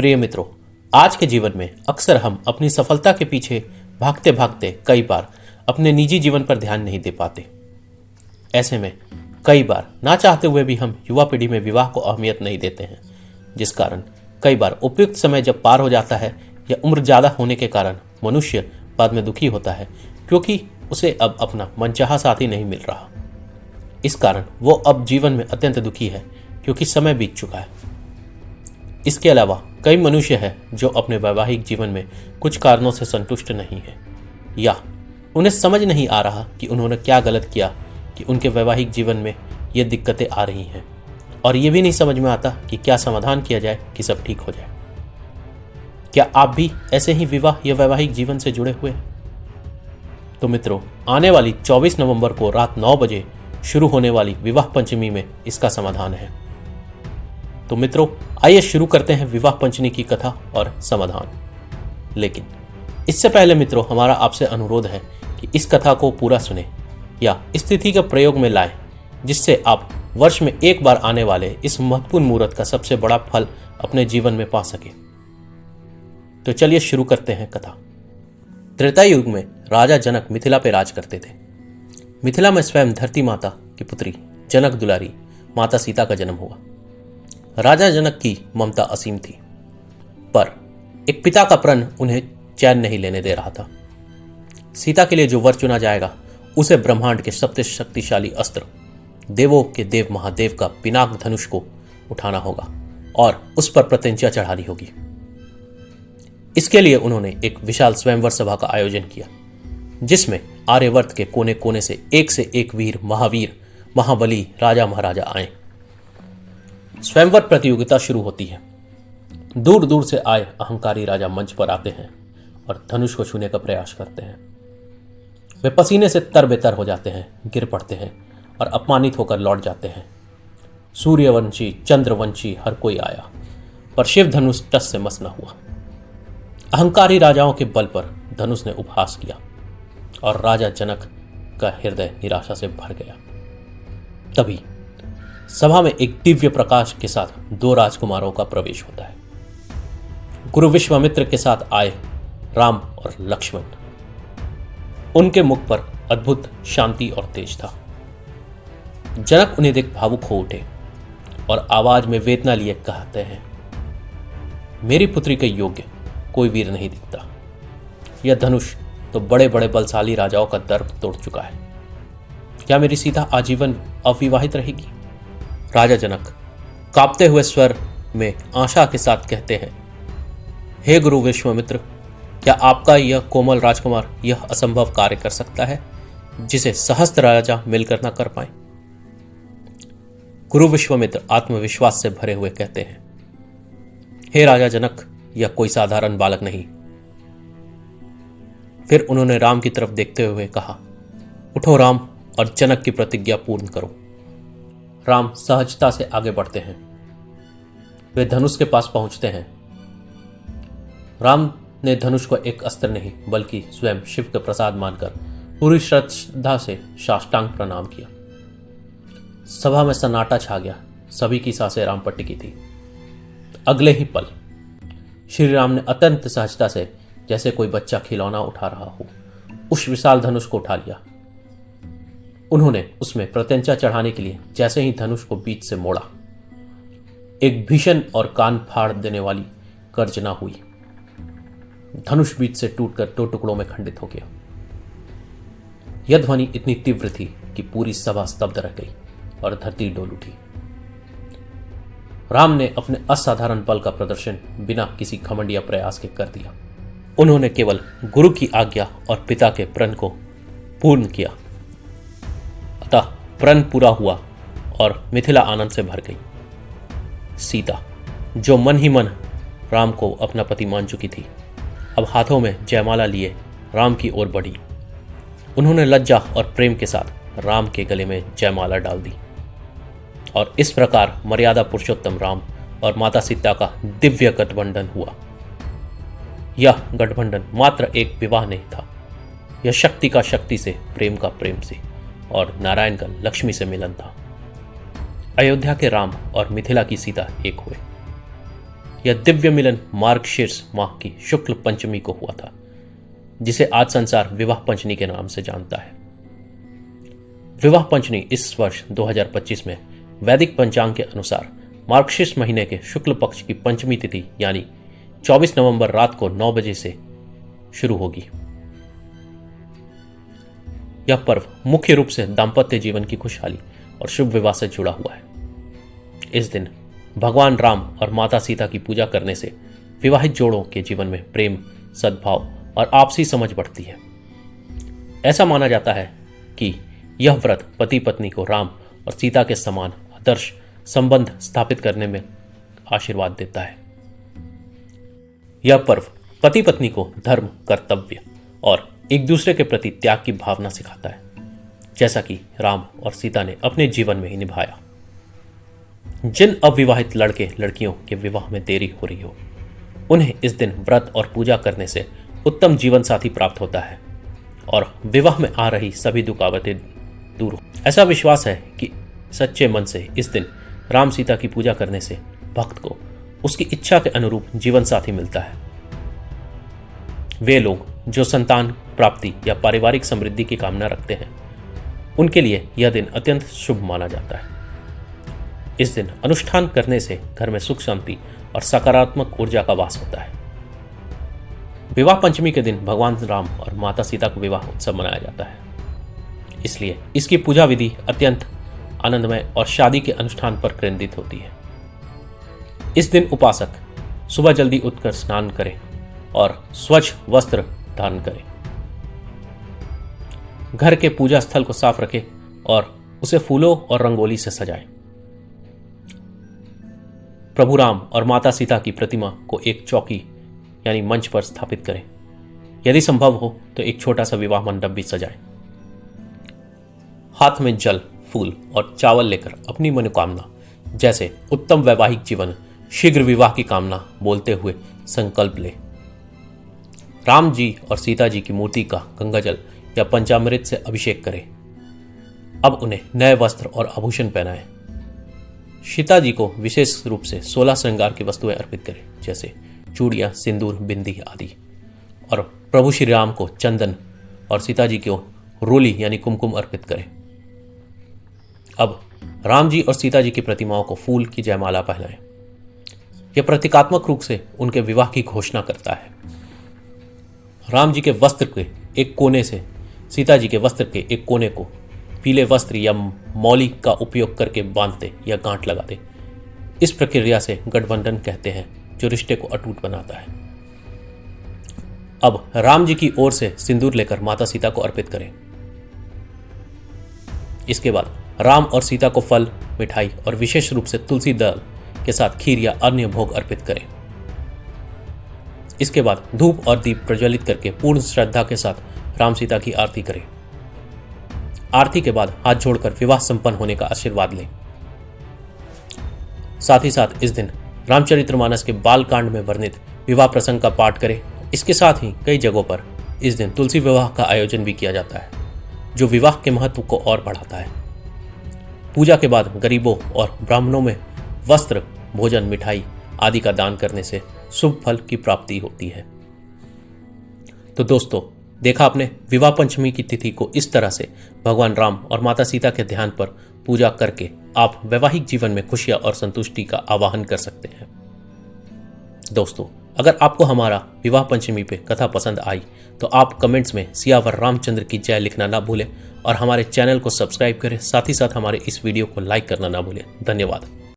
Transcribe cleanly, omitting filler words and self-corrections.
प्रिय मित्रों, आज के जीवन में अक्सर हम अपनी सफलता के पीछे भागते भागते कई बार अपने निजी जीवन पर ध्यान नहीं दे पाते। ऐसे में कई बार ना चाहते हुए भी हम युवा पीढ़ी में विवाह को अहमियत नहीं देते हैं, जिस कारण कई बार उपयुक्त समय जब पार हो जाता है या उम्र ज़्यादा होने के कारण मनुष्य बाद में दुखी होता है, क्योंकि उसे अब अपना मनचाहा साथी नहीं मिल रहा। इस कारण वो अब जीवन में अत्यंत दुखी है, क्योंकि समय बीत चुका है। इसके अलावा कई मनुष्य हैं जो अपने वैवाहिक जीवन में कुछ कारणों से संतुष्ट नहीं है, या उन्हें समझ नहीं आ रहा कि उन्होंने क्या गलत किया कि उनके वैवाहिक जीवन में ये दिक्कतें आ रही हैं, और ये भी नहीं समझ में आता कि क्या समाधान किया जाए कि सब ठीक हो जाए। क्या आप भी ऐसे ही विवाह या वैवाहिक जीवन से जुड़े हुए हैं? तो मित्रों, आने वाली 24 नवंबर को रात 9 बजे शुरू होने वाली विवाह पंचमी में इसका समाधान है। तो मित्रों, आइए शुरू करते हैं विवाह पंचमी की कथा और समाधान। लेकिन इससे पहले मित्रों, हमारा आपसे अनुरोध है कि इस कथा को पूरा सुने या इस तिथि का प्रयोग में लाएं, जिससे आप वर्ष में एक बार आने वाले इस महत्वपूर्ण मुहूर्त का सबसे बड़ा फल अपने जीवन में पा सके। तो चलिए शुरू करते हैं कथा। त्रेता युग में राजा जनक मिथिला पे राज करते थे। मिथिला में स्वयं धरती माता की पुत्री जनक दुलारी माता सीता का जन्म हुआ। राजा जनक की ममता असीम थी, पर एक पिता का प्रण उन्हें चैन नहीं लेने दे रहा था। सीता के लिए जो वर चुना जाएगा, उसे ब्रह्मांड के सबसे शक्तिशाली अस्त्र देवों के देव महादेव का पिनाक धनुष को उठाना होगा और उस पर प्रत्यंचा चढ़ानी होगी। इसके लिए उन्होंने एक विशाल स्वयंवर सभा का आयोजन किया, जिसमें आर्यवर्त के कोने कोने से एक वीर, महावीर, महाबली राजा महाराजा आए। स्वयंवर प्रतियोगिता शुरू होती है। दूर दूर से आए अहंकारी राजा मंच पर आते हैं और धनुष को छूने का प्रयास करते हैं। वे पसीने से तरबेतर हो जाते हैं, गिर पड़ते हैं और अपमानित होकर लौट जाते हैं। सूर्यवंशी, चंद्रवंशी हर कोई आया, पर शिव धनुष टस से मस न हुआ। अहंकारी राजाओं के बल पर धनुष ने उपहास किया और राजा जनक का हृदय निराशा से भर गया। तभी सभा में एक दिव्य प्रकाश के साथ 2 राजकुमारों का प्रवेश होता है। गुरु विश्वामित्र के साथ आए राम और लक्ष्मण। उनके मुख पर अद्भुत शांति और तेज था। जनक उन्हें देख भावुक हो उठे और आवाज में वेदना लिए कहते हैं, मेरी पुत्री के योग्य कोई वीर नहीं दिखता। यह धनुष तो बड़े बड़े बलशाली राजाओं का दर्प तोड़ चुका है। क्या मेरी सीता आजीवन अविवाहित रहेगी? राजा जनक कांपते हुए स्वर में आशा के साथ कहते हैं, हे गुरु विश्वामित्र, क्या आपका यह कोमल राजकुमार यह असंभव कार्य कर सकता है, जिसे सहस्त्र राजा मिलकर न कर पाए? गुरु विश्वामित्र आत्मविश्वास से भरे हुए कहते हैं, हे राजा जनक, यह कोई साधारण बालक नहीं। फिर उन्होंने राम की तरफ देखते हुए कहा, उठो राम और जनक की प्रतिज्ञा पूर्ण करो। राम सहजता से आगे बढ़ते हैं। वे धनुष के पास पहुंचते हैं। राम ने धनुष को एक अस्त्र नहीं बल्कि स्वयं शिव के प्रसाद मानकर पूरी श्रद्धा से साष्टांग प्रणाम किया। सभा में सन्नाटा छा गया। सभी की सांसें राम पर टिकी थी। अगले ही पल श्री राम ने अत्यंत सहजता से, जैसे कोई बच्चा खिलौना उठा रहा हो, उस विशाल धनुष को उठा लिया। उन्होंने उसमें प्रत्यंचा चढ़ाने के लिए जैसे ही धनुष को बीच से मोड़ा, एक भीषण और कान फाड़ देने वाली गर्जना हुई। धनुष बीच से टूटकर 2 टुकड़ों में खंडित हो गया। यह ध्वनि इतनी तीव्र थी कि पूरी सभा स्तब्ध रह गई और धरती डोल उठी। राम ने अपने असाधारण बल का प्रदर्शन बिना किसी घमंड या प्रयास के कर दिया। उन्होंने केवल गुरु की आज्ञा और पिता के प्रण को पूर्ण किया। अतः प्रण पूरा हुआ और मिथिला आनंद से भर गई। सीता, जो मन ही मन राम को अपना पति मान चुकी थी, अब हाथों में जयमाला लिए राम की ओर बढ़ी। उन्होंने लज्जा और प्रेम के साथ राम के गले में जयमाला डाल दी और इस प्रकार मर्यादा पुरुषोत्तम राम और माता सीता का दिव्य गठबंधन हुआ। यह गठबंधन मात्र एक विवाह नहीं था, यह शक्ति का शक्ति से, प्रेम का प्रेम से और नारायण का लक्ष्मी से मिलन था। अयोध्या के राम और मिथिला की सीता एक हुए। यह दिव्य मिलन मार्गशीर्ष माह की शुक्ल पंचमी को हुआ था, जिसे आज संसार विवाह पंचमी के नाम से जानता है। विवाह पंचमी इस वर्ष 2025 में वैदिक पंचांग के अनुसार मार्गशीर्ष महीने के शुक्ल पक्ष की पंचमी तिथि यानी 24 नवंबर रात को 9 बजे से शुरू होगी। यह पर्व मुख्य रूप से दाम्पत्य जीवन की खुशहाली और शुभ विवाह से जुड़ा हुआ है। इस दिन भगवान राम और माता सीता की पूजा करने से विवाहित जोड़ों के जीवन में प्रेम, सद्भाव और आपसी समझ बढ़ती है। ऐसा माना जाता है कि यह व्रत पति पत्नी को राम और सीता के समान आदर्श संबंध स्थापित करने में आशीर्वाद देता है। यह पर्व पति पत्नी को धर्म, कर्तव्य और एक दूसरे के प्रति त्याग की भावना सिखाता है, जैसा कि राम और सीता ने अपने जीवन में ही निभाया। जिन अविवाहित लड़के लड़कियों के विवाह में देरी हो रही हो, उन्हें इस दिन व्रत और पूजा करने से उत्तम जीवन साथी प्राप्त होता है और विवाह में आ रही सभी रुकावटें दूर हो। ऐसा विश्वास है कि सच्चे मन से इस दिन राम सीता की पूजा करने से भक्त को उसकी इच्छा के अनुरूप जीवन साथी मिलता है। वे लोग जो संतान प्राप्ति या पारिवारिक समृद्धि की कामना रखते हैं, उनके लिए यह दिन अत्यंत शुभ माना जाता है। इस दिन अनुष्ठान करने से घर में सुख, शांति और सकारात्मक ऊर्जा का वास होता है। विवाह पंचमी के दिन भगवान राम और माता सीता का विवाह उत्सव मनाया जाता है, इसलिए इसकी पूजा विधि अत्यंत आनंदमय और शादी के अनुष्ठान पर केंद्रित होती है। इस दिन उपासक सुबह जल्दी उठकर स्नान करें और स्वच्छ वस्त्र धारण करें, घर के पूजा स्थल को साफ रखें और उसे फूलों और रंगोली से सजाएं। प्रभु राम और माता सीता की प्रतिमा को एक चौकी यानी मंच पर स्थापित करें। यदि संभव हो तो एक छोटा सा विवाह मंडप भी सजाएं। हाथ में जल, फूल और चावल लेकर अपनी मनोकामना जैसे उत्तम वैवाहिक जीवन, शीघ्र विवाह की कामना बोलते हुए संकल्प ले। राम जी और सीता जी की मूर्ति का गंगाजल या पंचामृत से अभिषेक करें। अब उन्हें नए वस्त्र और आभूषण पहनाएं। सीता जी को विशेष रूप से 16 श्रृंगार की वस्तुएं अर्पित करें, जैसे चूड़ियां, सिंदूर, बिंदी आदि। और प्रभु श्री राम को चंदन और सीता जी को रोली यानी कुमकुम अर्पित करें। अब राम जी और सीता जी की प्रतिमाओं को फूल की जयमाला पहनाएं। यह प्रतीकात्मक रूप से उनके विवाह की घोषणा करता है। राम जी के वस्त्र के एक कोने से सीता जी के वस्त्र के एक कोने को पीले वस्त्र या मौली का उपयोग करके बांधते या गांठ लगाते। इस प्रक्रिया से गठबंधन कहते हैं, जो रिश्ते को अटूट बनाता है। अब राम जी की ओर से सिंदूर लेकर माता सीता को अर्पित करें। इसके बाद राम और सीता को फल, मिठाई और विशेष रूप से तुलसी दल के साथ खीर या अन्य भोग अर्पित करें। इसके बाद धूप और दीप प्रज्वलित करके पूर्ण श्रद्धा के साथ राम सीता की आरती करें। आरती के बाद हाथ जोड़कर विवाह संपन्न होने का आशीर्वाद लें। साथ ही साथ इस दिन रामचरितमानस के बाल कांड में वर्णित विवाह प्रसंग का पाठ करें। इसके साथ ही कई जगहों पर इस दिन तुलसी विवाह का आयोजन भी किया जाता है, जो विवाह के महत्व को और बढ़ाता है। पूजा के बाद गरीबों और ब्राह्मणों में वस्त्र, भोजन, मिठाई आदि का दान करने से शुभ फल की प्राप्ति होती है। तो दोस्तों, देखा आपने, विवाह पंचमी की तिथि को इस तरह से भगवान राम और माता सीता के ध्यान पर पूजा करके आप वैवाहिक जीवन में खुशियां और संतुष्टि का आवाहन कर सकते हैं। दोस्तों, अगर आपको हमारा विवाह पंचमी पे कथा पसंद आई तो आप कमेंट्स में सियावर रामचंद्र की जय लिखना ना भूलें और हमारे चैनल को सब्सक्राइब करें। साथ ही साथ हमारे इस वीडियो को लाइक करना ना भूलें। धन्यवाद।